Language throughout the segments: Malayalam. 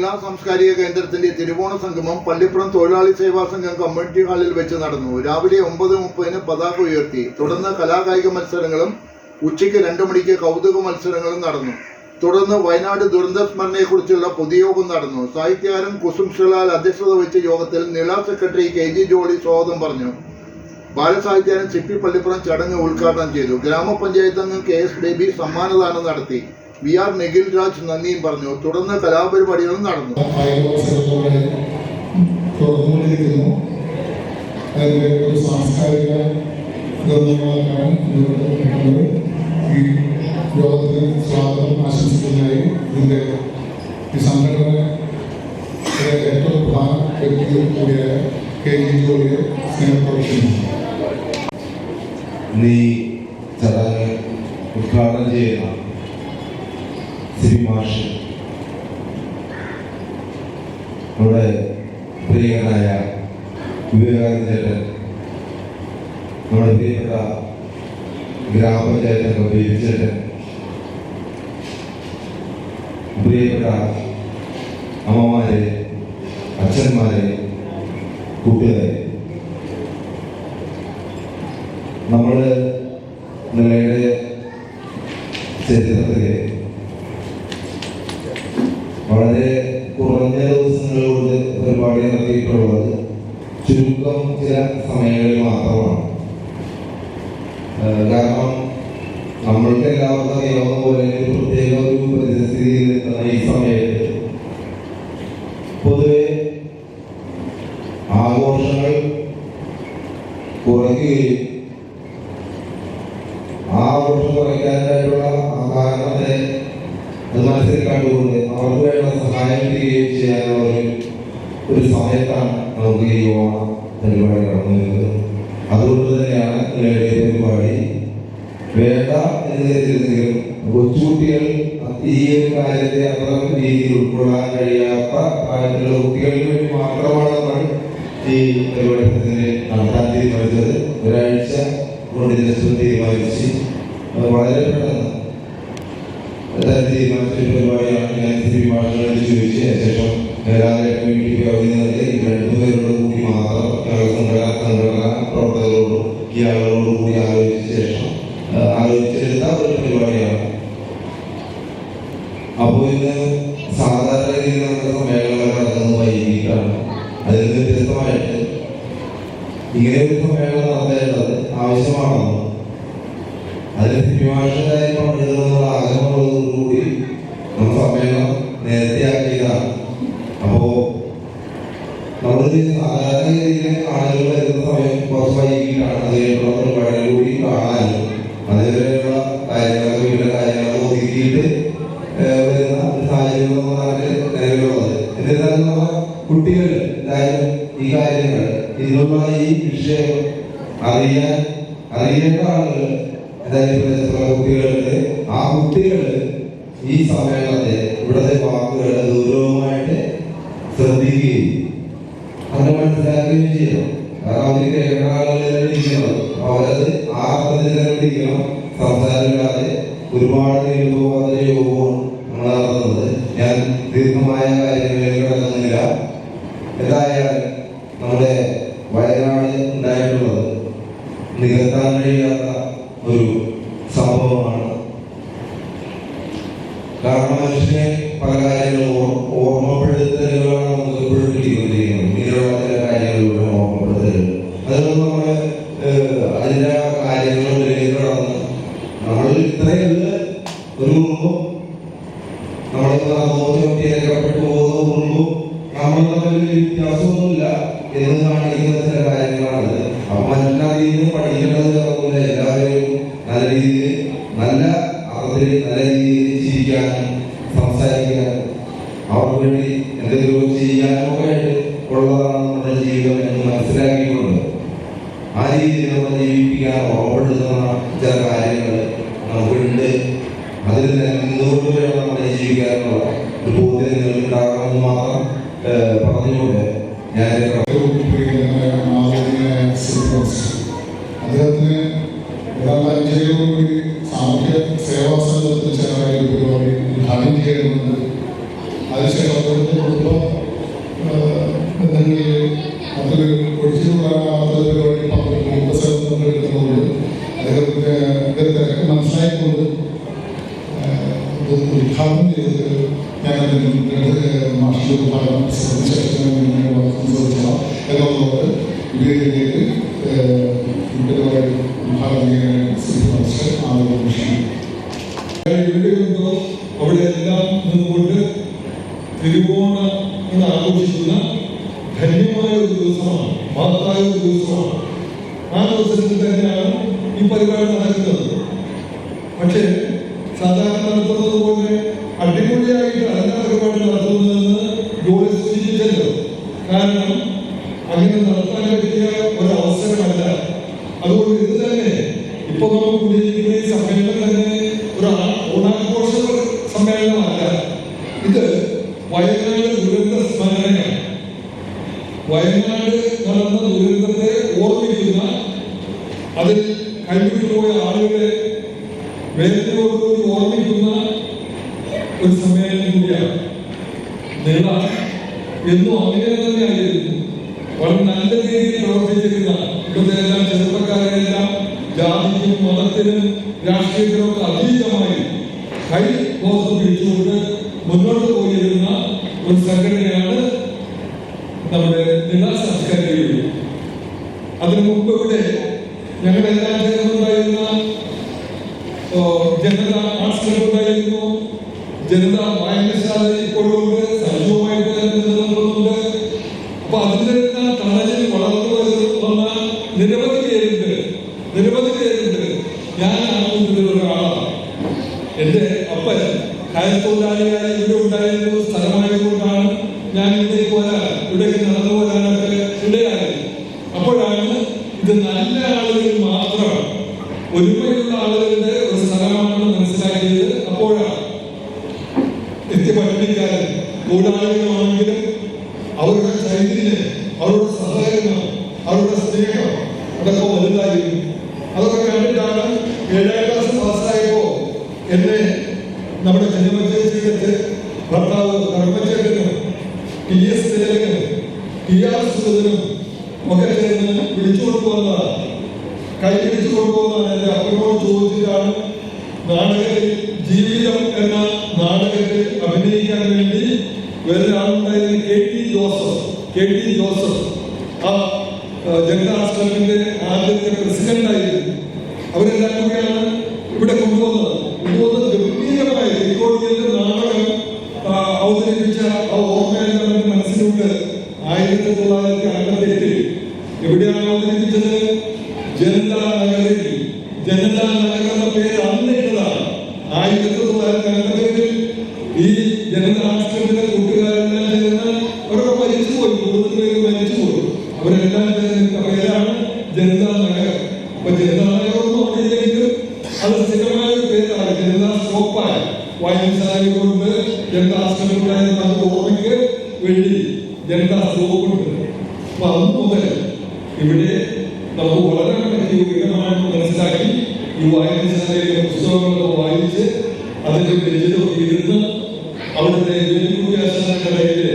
നീള സാംസ്കാരിക കേന്ദ്രത്തിന്റെ തിരുവോണ സംഗമം പള്ളിപ്പുറം തൊഴിലാളി സേവാ സംഘം കമ്മ്യൂണിറ്റി ഹാളിൽ വെച്ച് നടന്നു. രാവിലെ 9:30 പതാക ഉയർത്തി. തുടർന്ന് കലാകായിക മത്സരങ്ങളും ഉച്ചയ്ക്ക് 2 മണിക്ക് കൗതുക മത്സരങ്ങളും നടന്നു. തുടർന്ന് വയനാട് ദുരന്ത സ്മരണയെക്കുറിച്ചുള്ള പൊതുയോഗം നടന്നു. സാഹിത്യകാരൻ കുസും ഷിലാൽ അധ്യക്ഷത വഹിച്ച യോഗത്തിൽ നീള സെക്രട്ടറി KG ജോളി സ്വാഗതം പറഞ്ഞു. ബാലസാഹിത്യകാരൻ CP പള്ളിപ്പുറം ചടങ്ങ് ഉദ്ഘാടനം ചെയ്തു. ഗ്രാമപഞ്ചായത്ത് അംഗം KS ബേബി സമ്മാനദാനം നടത്തി. VR നിഖിൽ രാജ് നന്ദിയും പറഞ്ഞു. തുടർന്ന് കലാപരിപാടികളും നടന്നു. യോഗത്തിന് സ്വാഗതം ആശംസിക്കുന്നതായി ഇതിൻ്റെ ഈ സംഘടന ഏറ്റവും പ്രധാന വ്യക്തിയും കൂടിയായ KG ജോളിയെ സ്നേഹപ്രവേശിക്കുന്നു. ഈ ചടങ്ങ് ഉദ്ഘാടനം ചെയ്യുന്ന ശ്രീ മാഷ്, നമ്മുടെ പ്രിയനായ വിവേകാനന്ദൻ, നമ്മുടെ പ്രിയപ്പെട്ട ഗ്രാമപഞ്ചായത്ത് ബേബിച്ചേട്ടൻ, പ്രിയപ്പെട്ട അമ്മമാരെ, അച്ഛന്മാരെ, കുട്ടികളെ, നമ്മൾ നിലയുടെ ചരിത്രത്തിലെ വളരെ കുറഞ്ഞ ദിവസങ്ങളുകൊണ്ട് പരിപാടി നടത്തിയിട്ടുള്ളത് ചുരുക്കം ചില സമയങ്ങളിൽ മാത്രമാണ്. കാരണം നമ്മൾക്ക് എല്ലാവർക്കും അറിയാവുന്ന പോലെ പ്രത്യേക ഒരു പരിസ്ഥിതിയിൽ നിൽക്കുന്ന ഈ സമയത്ത് പൊതുവെ ആഘോഷങ്ങൾ കുറയ്ക്കുകയും ആഘോഷം കുറയ്ക്കാനായിട്ടുള്ള കാരണത്തെ അത് മനസ്സിലാക്കിക്കൊണ്ട് അവർക്ക് വേണ്ട സഹായം ചെയ്യുകയും ചെയ്യാനുള്ള ഒരു സമയത്താണ് നമുക്ക് ഈ ഓണ പരിപാടി നടന്നു വരുന്നത്. അതുകൊണ്ട് തന്നെയാണ് നിങ്ങളുടെ പരിപാടി വേണ്ട എന്ന് കരുതിയിരുന്നെങ്കിലും കൊച്ചുകുട്ടികൾ ഈ ഒരു കാര്യത്തെ അത്ര രീതിയിൽ ഉൾക്കൊള്ളാൻ കഴിയാത്ത പ്രായത്തിലുള്ള കുട്ടികൾക്ക് വേണ്ടി മാത്രമാണ് നമ്മൾ ഈ പരിപാടി നടത്താൻ തീരുമാനിച്ചത്. ഒരാഴ്ച കൊണ്ട് ദിവസം തീരുമാനിച്ച് വളരെ പെട്ടെന്ന് തീരുമാനിച്ച പരിപാടിയാണ്. ഞാൻ ശ്രീ ഭാഷകളെ ചോദിച്ച് ശേഷം വീട്ടിൽ അവധി 2 പേരോട് കൂടി മാത്രം സംഘടന പ്രവർത്തകരോടും ഈ ആളുകളോടും കൂടി ആലോചിച്ച ശേഷം ആലോചിച്ചെടുത്ത ഒരു പരിപാടിയാണ്. അപ്പോൾ ഇന്ന് സാധാരണ രീതിയിൽ നമ്മുടെ സമ്മേളനങ്ങൾ നടക്കുന്നത് വൈകിട്ടാണ്. അതിൽ നിന്ന് വ്യത്യസ്തമായിട്ട് ഇങ്ങനെ ഒരു സമ്മേളനം നടത്തേണ്ടത് ആവശ്യമാണെന്നും അതിന് സിനിമാഷനായി പങ്കെടുക്കുന്ന ആഗ്രഹമുള്ളതോടുകൂടി നമ്മുടെ സമ്മേളനം നേരത്തെയാക്കിയതാണ്. അപ്പോൾ നമ്മൾ സാധാരണ രീതിയിൽ ആളുകൾ വരുന്ന സമയം കുറച്ച് വൈകിട്ടാണ്. അതിനുള്ള പരിപാടികൾ കൂടി കാണാനും അതിനുള്ള കാര്യങ്ങളൊക്കെ വീട്ടിലെ കാര്യങ്ങളൊക്കെ ഒതുക്കിയിട്ട് വരുന്ന ഒരു സാഹചര്യം നിലവിലുള്ളത്. എന്നിരുന്നാലും നമ്മുടെ കുട്ടികൾ എന്തായാലും ഈ കാര്യങ്ങൾ ഇതിനുള്ള ഈ വിഷയം അറിയേണ്ട ആളുകൾ എന്തായാലും കുട്ടികളുണ്ട്. ആ കുട്ടികൾ ഈ സമ്മേളനത്തെ ഇവിടുത്തെ വാക്കുകൾ ഗൗരവമായിട്ട് ശ്രദ്ധിക്കുകയും അത് മനസ്സിലാക്കുകയും ചെയ്യണം. കാരണം അവർക്ക് കേൾക്കുന്ന ആളുകളിരിക്കണം, അവരത് ആ അർത്ഥത്തിലിരിക്കണം. സംസാരമില്ലാതെ ഒരുപാട് നീണ്ടുപോകാത്ത യോഗവും നമ്മൾ നടത്തുന്നത്. ഞാൻ ദീർഘമായ കാര്യങ്ങളിലേക്ക് കടക്കുന്നില്ല. എന്തായാലും നമ്മുടെ വയനാട് ഉണ്ടായിട്ടുള്ളത് നികത്താൻ കഴിയാത്ത ഒരു സംഭവമാണ്. കാരണം മനുഷ്യനെ പല കാര്യങ്ങളും ഓർമ്മപ്പെടുത്തലുകളാണ് നമുക്ക് എപ്പോഴും കിട്ടിക്കൊണ്ടിരിക്കുന്നത്. ഇങ്ങനെയുള്ള ചില കാര്യങ്ങളിലൂടെ ഓർമ്മപ്പെടുത്തലുകൾ അതൊന്നും നമ്മൾ അതിൻ്റെ കാര്യങ്ങളിലേക്ക് കടന്ന് നമ്മൾ ഇത്രയുള്ള ഒരു കുടുംബം നമ്മൾ നോക്കിയപ്പെട്ടു പോകുന്ന കുടുംബം നമ്മൾ തമ്മിൽ വ്യത്യാസമൊന്നുമില്ല എന്ന് കാണിക്കുന്ന ചില കാര്യങ്ങളാണ്. അപ്പം മറ്റെല്ലാ രീതിയിൽ പഠിക്കേണ്ടത് അതുപോലെ എല്ലാവരെയും നല്ല രീതിയിൽ നല്ല അർത്ഥത്തിൽ നല്ല രീതിയിൽ ചിരിക്കാനും സംസാരിക്കാനും അവർക്ക് വേണ്ടി എന്തെങ്കിലും ചെയ്യാനും ഒക്കെ ആയിട്ട് ഉള്ളതാണ് നമ്മുടെ ജീവിതം എന്ന് മനസ്സിലാക്കിക്കൊണ്ട് ആ രീതിയിൽ നമ്മൾ ജീവിപ്പിക്കാൻ ഓർമ്മപ്പെടുത്തുന്ന ചില കാര്യങ്ങൾ നമുക്കുണ്ട്. അതിൽ നിന്നുകൊണ്ട് വേണം നമ്മളെ ജീവിക്കാനുള്ള ഒരു ബോധ്യം നിങ്ങൾക്ക് ഉണ്ടാകണമെന്ന് മാത്രം പറഞ്ഞുകൊണ്ട് ഞാൻ അദ്ദേഹത്തിന് സാമൂഹ്യ സേവാ സംഘത്തിൽ ചേർന്ന പരിപാടി ഉദ്ഘാടനം ചെയ്യണമെന്ന് അതിനുശേഷം അദ്ദേഹത്തിൻ്റെ കുടുംബ ബന്ധങ്ങളിൽ അതൊരു ഒഴിച്ചു പോകാത്ത പരിപാടി കുടുംബസേവനം എടുക്കുന്നതുകൊണ്ട് അദ്ദേഹത്തെ തിരക്ക് മനസ്സിലായിക്കൊണ്ട് ഉദ്ഘാടനം ചെയ്തത് ഞാൻ മാസ്റ്റർ ഉദ്ഘാടനം ശേഷം സംസാരിച്ചതാണ് എന്നുള്ളത് ഇവയിലേക്ക് പരിപാടി ഉദ്ഘാടനം ചെയ്യാൻ മാസ്റ്റർ ആലോചന എവിടെയുണ്ടോ അവിടെ എല്ലാം നിന്നുകൊണ്ട് തിരുവോണം എന്ന് ആഘോഷിക്കുന്ന ധന്യമായ ഒരു ദിവസമാണ്, മഹത്തായ ഒരു ദിവസമാണ്. ആ ദിവസത്തിൽ തന്നെയാണ് ഈ പരിപാടി നടക്കുന്നത്. പക്ഷേ സാധാരണ നടത്തുന്നത് പോലെ അടിപൊളിയായിട്ട് അല്ല പരിപാടി നടത്തുന്നതെന്ന് ജോലി സൂചിപ്പിച്ചല്ലോ. കാരണം അങ്ങനെ നടത്താൻ പറ്റിയ ഒരു അവസരമല്ല. അതുകൊണ്ട് ഇത് തന്നെ ഇപ്പൊ നമ്മൾ കൂടിയിരിക്കുന്ന ഈ സമ്മേളനം തന്നെ ഒരു ഓണാഘോഷ സമ്മേളനമല്ല. ഇത് വയനാട് ദുരന്ത സ്മരണയാണ്. വയനാട് നടന്ന ദുരന്തത്തെ ഓർമ്മിക്കുന്ന, അതിൽ കഴിഞ്ഞുപോയ ആളുകളെ വേദനയോടുകൂടി ഓർമ്മിക്കുന്ന ഒരു സമ്മേളനം കൂടിയാണ്. നിള എന്നും അങ്ങനെ തന്നെയായിരുന്നു. വളരെ നല്ല രീതിയിൽ പ്രവർത്തിച്ചിരുന്ന ഇവിടുത്തെ എല്ലാം ചെറുപ്പക്കാരെല്ലാം ജാതിക്കും മതത്തിനും രാഷ്ട്രീയത്തിനും ഒക്കെ അതീതമായി കൈ കോർത്ത് പിടിച്ചുകൊണ്ട് മുന്നോട്ട് പോയിരുന്ന ഒരു സംഘടനയാണ് നമ്മുടെ നിള സംസ്കാര യൂണിയൻ. അതിനു മുമ്പ് ഇവിടെ ഞങ്ങളെല്ലാം ചേർന്നുണ്ടായിരുന്ന ജനത ആർട്സ് ക്ലബ് ഉണ്ടായിരുന്നു, ജനത വായനശാല ഇപ്പോഴുണ്ട്, സജീവമായിട്ട് നിലനിൽക്കുന്നുണ്ട്. അപ്പൊ അതിലെല്ലാം തണലിൽ വളർന്നു വന്ന നിരവധി പേരുണ്ട്. ഞാൻ ആ കൂട്ടത്തിൽ ഒരാളാണ്. എന്റെ അപ്പൻ കയർത്തൊഴിലാളിയായി ഇവിടെ ഉണ്ടായിരുന്ന സ്ഥലമായതുകൊണ്ടാണ് ഞാൻ ഇവിടേക്ക് നടന്നു വരാനൊക്കെ ഇടയായത്. അപ്പോഴാണ് ഇത് നല്ല ആളുകൾ മാത്രം, ഒരുമയുള്ള ആളുകളുടെ ഒരു സ്ഥലമാണെന്ന് മനസ്സിലാക്കിയത്. അപ്പോഴാണ് നിത്യപഠിക്കാരൻ തൊഴിലാളികളാണെങ്കിലും അവരുടെ ചൈതന്യം, അവരുടെ സഹകരണം, അവരുടെ സ്നേഹം അതൊക്കെ വലുതായിരുന്നു. അതൊക്കെ കണ്ടിട്ടാണ് 7ാം ക്ലാസ് പാസ്സായപ്പോ എന്നെ നമ്മുടെ ജനമച്ചേച്ചിയുടെ ഭർത്താവ് കർമ്മച്ചേട്ടനും TS തിലകനും TR സുഗതനും ഒക്കെ ചേർന്ന് വിളിച്ചുകൊണ്ട് പോകുന്നതാണ്, കൈ പിടിച്ചു കൊണ്ടുപോകുന്നതാണ്. എൻ്റെ അപ്പനോട് ചോദിച്ചിട്ടാണ് നാടകത്തിൽ ജീവിതം എന്ന നാടകത്തിൽ അഭിനയിക്കാൻ വേണ്ടി വേറൊരാളുണ്ടായിരുന്നു, KT ജോസഫ്. ആ ജനതാ ആശ്രമത്തിന്റെ ആദ്യത്തെ പ്രസിഡന്റായിരുന്നു. അവരെല്ലാം കൂടിയാണ് ഇവിടെ കൊണ്ടുവന്നത്. ഗംഭീരമായ റിക്കോർഡിന്റെ നാടകം അവതരിപ്പിച്ച ആ ഓർമ്മയുടെ മനസ്സിലുണ്ട്. 1958 എവിടെയാണ് അവതരിപ്പിച്ചത്? ജനതാ നഗറിൽ. ജനതാ നഗർ എന്ന പേര് അന്നിട്ടതാണ്. 1958 ഈ ജനതാ ആശ്രമത്തിലെ കൂട്ടുകാരെല്ലാം ചേർന്ന് അവരൊക്കെ മരിച്ചുപോയി, കൂടുതൽ പേര് മരിച്ചുപോയി. അവരെല്ലാം ചേർന്ന പേരാണ് ജനതാ നഗർ. അപ്പൊ ജനതാ നഗർ ഒന്നും ഓടിയില്ലെങ്കിലും അത് സ്ഥിരമായ ഒരു പേരാണ്. ജനതാ സ്റ്റോപ്പായി വായനശാല കൊണ്ട് ജനതാ ആശ്രമത്തിലായിരുന്ന അത് ഓർമ്മയ്ക്ക് വേണ്ടി ജനതാ സ്റ്റോപ്പുണ്ട്. അപ്പൊ അന്ന് മുതൽ ഇവിടെ നമുക്ക് വളരെ പറ്റിയ വികലമായിട്ട് മനസ്സിലാക്കി ഈ വായനശാലയിലെ പുസ്തകങ്ങളൊക്കെ വായിച്ച് അതിന്റെ ബെഞ്ചിലൊക്കെ ഇരുന്ന് അവിടുത്തെ വിദ്യാഭ്യാസത്തിനിടയില്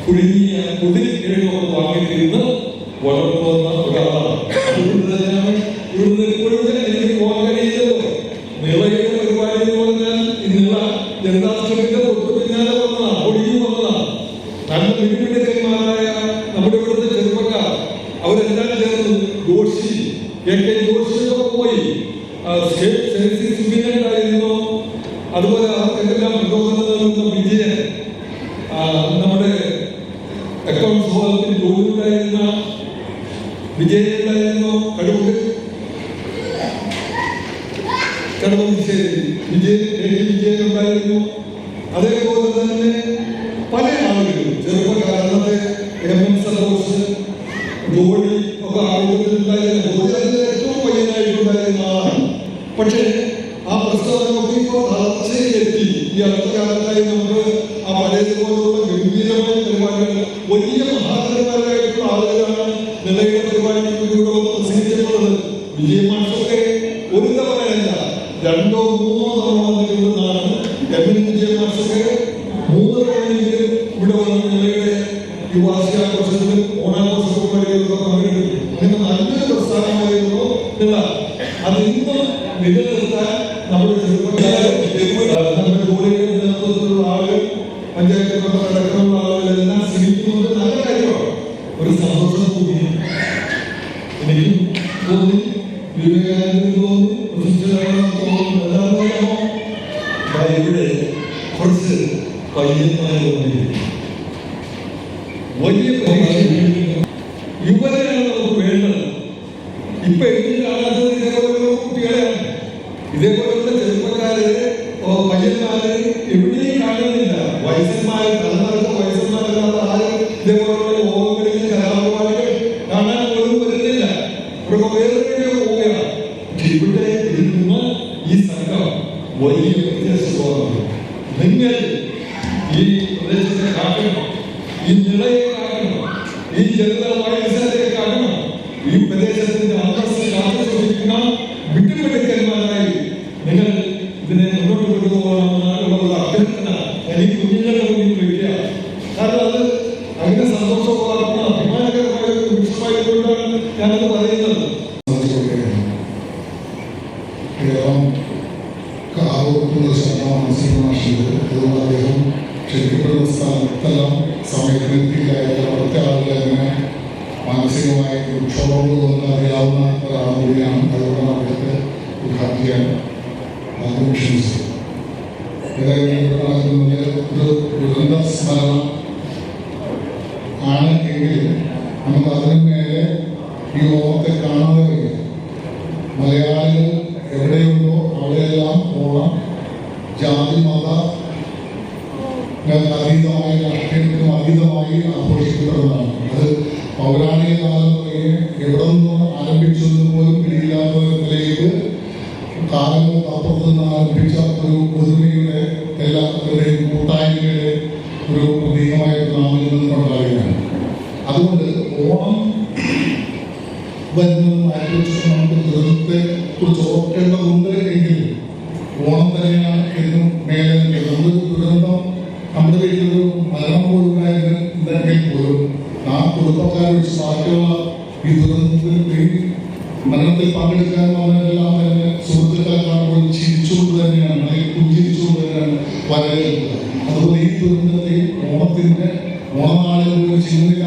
കുടുങ്ങിയ കുടിലിഴകളൊക്കെ വാങ്ങിയിരുന്ന് വളർന്നു വന്ന ഒരാളാണ്. അതുകൊണ്ട് തന്നെയാണ് ഇവിടുന്ന് ഇപ്പോഴും എനിക്ക് പോകാൻ കഴിയില്ലല്ലോ. നിളയുടെ പരിപാടി എന്ന് പറഞ്ഞാൽ നിള ജനതാശ്രമത്തിന്റെ തൊട്ട് പിന്നാലെ വന്നതാണ്, ഒഴുകി വന്നതാണ്. നല്ല മിടുമിടുക്കന്മാരായ നമ്മുടെ ഇവിടുത്തെ ചെറുപ്പക്കാർ അവരെല്ലാം ചേർന്ന് ജോഷി, KK ജോഷിയൊക്കെ പോയി. സുബിനുണ്ടായിരുന്നു. അതുപോലെ അവർക്കെല്ലാം പ്രചോദനം നൽകുന്ന വിജയൻ, നമ്മുടെ അക്കൗണ്ട്സ് വിഭാഗത്തിൽ ജോലി ഉണ്ടായിരുന്ന വിജയൻ ഉണ്ടായിരുന്നു. കടവശ്ശേരി വിജയൻ ഉണ്ടായിരുന്നു. അതേപോലെ തന്നെ പല ആളുകളും ചെറുപ്പകാലത്തെ MN സന്തോഷ്, ജോലി ഒക്കെ ആളുകളുണ്ടായിരുന്നു. ജോലി അതിൽ ഏറ്റവും പയ്യനായിട്ടുണ്ടായിരുന്ന ആളാണ്. പക്ഷേ ആ പ്രസ്താവനയൊക്കെ ഇപ്പോൾ വളർച്ചയിലെത്തി. ഈ അടുത്ത കാലത്തായി നമുക്ക് ആ പഴയതുപോലുള്ള ഗംഭീരമായ പരിപാടികൾ, വലിയ മഹാനന്മാരായിട്ടുള്ള ആളുകളാണ് നിലയുടെ പരിപാടികളിലൂടെ പ്രസംഗിച്ചിട്ടുള്ളത്. വിജയമാഷൊക്കെ ഒരു തവണയല്ല 2 3 തവണ വന്നിട്ടുണ്ടെന്നാണ്. MN വിജയമാഷൊക്കെ 3 ജില്ലയുടെ ഈ വാർഷികാഘോഷത്തിലും ഓണാഘോഷവും പങ്കെടുക്കും. അങ്ങനെ നല്ലൊരു പ്രസ്ഥാനമായിരുന്നു നില. അത് ഇന്നും നിലനിർത്താൻ നമ്മുടെ നമ്മുടെ ജോലിയുടെ നേതൃത്വത്തിലുള്ള ആളുകൾ, പഞ്ചായത്ത് മെമ്പർ അടക്കമുള്ള ആളുകളെല്ലാം ശ്രമിക്കുന്നത് നല്ല കാര്യമാണ്. ഒരു സന്തോഷം തോന്നി, എനിക്കും തോന്നി, വിവേകാനന്ദന് തോന്നി, തോന്നുന്നു. എല്ലാവരും ഇവിടെ കുറച്ച് പയ്യന്മാരെ വന്നിരിക്കും. വലിയ യുവജനാണ് നമുക്ക് വേണ്ടത്. ഇപ്പൊ എനിക്ക് കാണാത്തത് ഇതേപോലുള്ള കുട്ടികളെയാണ്, ഇതേപോലുള്ള ചെറുപ്പക്കാര്, പയ്യന്മാര് എവിടെയും കാണുന്നില്ല. വയസ്സന്മാര്, തലമുറക്ക് വയസ്സന്മാരല്ലാത്ത ആരും ഇതേപോലുള്ള യോഗങ്ങളിൽ കലാപരിപാടികൾ കാണാൻ പോലും വരുന്നില്ല. ഇവിടെ വേറെ പോവുകയാണ്. ഇവിടെ ഇരുന്ന ഈ സംഘം വലിയ വ്യത്യാസമാണ്. നിങ്ങൾ ഈ പ്രദേശത്തെ കാക്കണം, ഈ നിളയെ കാക്കണം, ഈ ജനതാ വായനശാലയെ കാക്കണം. ഈ പ്രദേശത്തിന്റെ അന്തസ്സ് കാത്തു സൂക്ഷിക്കുന്ന വിട്ടുപിടുക്കന്മാരായി നിങ്ങൾ ഇതിനെ മുന്നോട്ട് കൊണ്ടുപോകണമെന്നുള്ള അഭ്യർത്ഥന എനിക്ക് കുഞ്ഞുങ്ങളുടെ മുന്നിൽ വയ്ക്കുക. കാരണം അത് അങ്ങനെ സന്തോഷമാകുന്ന അഭിമാനകരമായ ഒരു നിമിഷമായതുകൊണ്ടാണ് ഞാനത് പറയുന്നത്. അതുകൊണ്ട് അദ്ദേഹം ക്ഷണിക്കപ്പെടുന്ന സ്ഥലത്തെല്ലാം സമയത്തിനെത്തിയില്ലായിരുന്നു. അവിടുത്തെ ആളുകൾ അങ്ങനെ മാനസികമായി ക്ഷോഭങ്ങൾ തോന്നുന്ന അറിയാവുന്ന ഒരാൾ കൂടിയാണ്. അതുകൊണ്ടാണ് അദ്ദേഹത്തെ ഉദ്ഘാടനം ചെയ്യാൻ ആദ്യം ക്ഷണിച്ചത്. ഏതായാലും ഒരു ദുരന്ത സ്മരണം ആണ് എങ്കിൽ നമുക്ക് അതിനു മേലെ ഈ ഓണത്തെ കാണാതെ വരിക. മലയാളികൾ എവിടെയുണ്ടോ അവിടെയെല്ലാം ഓണം ജാതി മത അതീതമായി, രാഷ്ട്രീയത്തിനും അതീതമായി ആഘോഷിക്കപ്പെടുന്നതാണ്. അത് പൗരാണിക കാലം കഴിഞ്ഞ് എവിടെ നിന്ന് ആരംഭിച്ചതെന്ന് പോലും പിടിയില്ലാത്ത നിലയിലേക്ക് കാലങ്ങൾക്ക് അപ്പുറത്ത് നിന്ന് ആരംഭിച്ച ഒരു പൊതുമയുടെ എല്ലാവരുടെയും കൂട്ടായ്മയുടെ ഒരു പ്രതീകമായ നാമിൽ നിന്ന് കൊണ്ടാകുകയാണ്. അതുകൊണ്ട് ഓണം വരുന്നത് മാറ്റിവെച്ച് നമുക്ക് ദുരന്തത്തെ കുറിച്ച് ഓർക്കേണ്ടതുണ്ട് എങ്കിൽ ഓണം തന്നെയാണ് എന്നും മേലെ നിൽക്കുന്നത്. നമ്മുടെ ദുരന്തം നമ്മുടെ വീട്ടിലൊരു മരണം പോലുണ്ടായിരുന്നെങ്കിൽ പോലും ആ കുടുംബക്കാരെ വെച്ച് ബാക്കിയുള്ള ഈ ദുരന്തത്തിൽ മരണത്തിൽ പങ്കെടുക്കാൻ വന്നതെല്ലാം തന്നെ സുഹൃത്തുക്കളെ കാണുമ്പോൾ ചിരിച്ചുകൊണ്ട് തന്നെയാണ്, അല്ലെങ്കിൽ പുഞ്ചിരിച്ചുകൊണ്ട് തന്നെയാണ് വരവേൽക്കുന്നത്. അതുപോലെ ഈ ദുരന്തത്തെ ഓണത്തിന്റെ ഓണനാളിൽ ഒരു ചിന്തയില്ല